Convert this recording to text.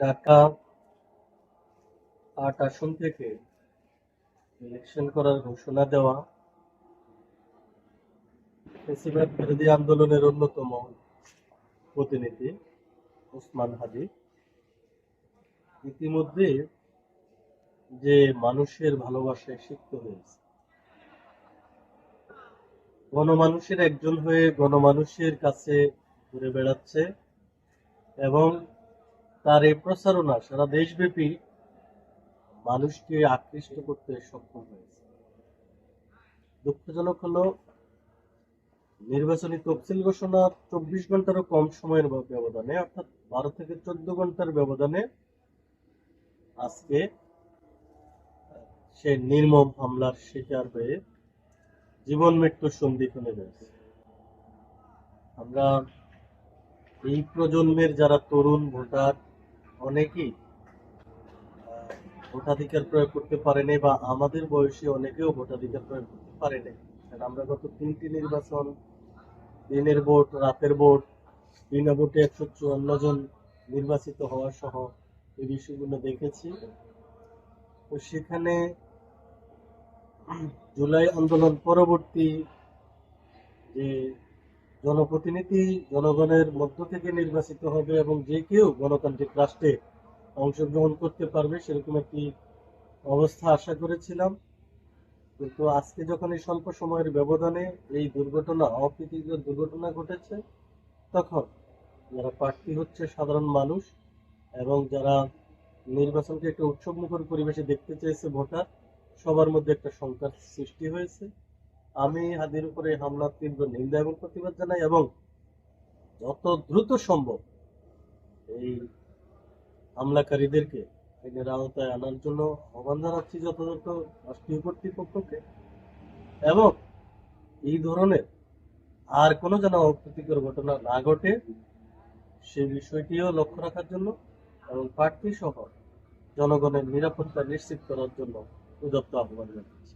ঢাকা ৮ আসন থেকে ইলেকশন করার ঘোষণা দেওয়া ফ্যাসিবাদ বিরোধী আন্দোলনের অন্যতম প্রতিনিধি ওসমান হাদি ইতিমধ্যে যে মানুষের ভালোবাসায় সিক্ত হয়েছে, গণমানুষের একজন হয়ে গণমানুষের কাছে ঘুরে বেড়াচ্ছে এবং তার এই প্রচারণা সারা দেশব্যাপী মানুষকে আকৃষ্ট করতে সক্ষম হয়েছে। দুঃখজনক হলো নির্বাচনী তফসিল ঘোষণা ২৪ ঘন্টারও কম সময়ের ব্যবধানে, অর্থাৎ ১২ থেকে ১৪ ঘন্টার ব্যবধানে আজকে সে নির্মম হামলার শিকার হয়ে জীবন মৃত্যুর সন্ধিক্ষণে রয়েছে। আমরা এই প্রজন্মের যারা তরুণ ভোটার অনেকেই ভোটাধিকার প্রয়োগ করতে পারেনি, বা আমাদের বয়সী অনেকেও ভোটাধিকার প্রয়োগ করতে পারেনি। আমরা গত ৩টি নির্বাচন, দিনের ভোট, রাতের ভোট, বিনা ভোটে ১৫৪ জন নির্বাচিত হওয়া সহ এই বিষয়গুলো দেখেছি। তো সেখানে জুলাই আন্দোলন পরবর্তী যে জনপ্রতিনিধি জনগণের মধ্য থেকে নির্বাচিত হবে এবং যে কেউ গণতান্ত্রিক রাষ্ট্রে অংশগ্রহণ করতে পারবে, সেরকম একটি অবস্থা আশা করেছিলাম। কিন্তু আজকে যখন এই স্বল্প সময়ের ব্যবধানে এই দুর্ঘটনা, অপ্রীতিকর দুর্ঘটনা ঘটেছে, তখন যারা প্রার্থী হচ্ছে সাধারণ মানুষ এবং যারা নির্বাচনকে একটা উৎসবমুখর পরিবেশে দেখতে চেয়েছে ভোটার, সবার মধ্যে একটা শঙ্কার সৃষ্টি হয়েছে। আমি হাদির উপরে হামলার তীব্র নিন্দা এবং প্রতিবাদ জানাই এবং যত দ্রুত সম্ভব এই হামলাকারীদেরকে আইনের আওতায় আনার জন্য আহ্বান জানাচ্ছি যথাযথ রাষ্ট্রীয় কর্তৃপক্ষকে, এবং এই ধরনের আর কোনো যেন অপ্রীতিকর ঘটনা না ঘটে সেই বিষয়টিও লক্ষ্য রাখার জন্য এবং প্রার্থী সহ জনগণের নিরাপত্তা নিশ্চিত করার জন্য উদাত্ত আহ্বান জানাচ্ছি।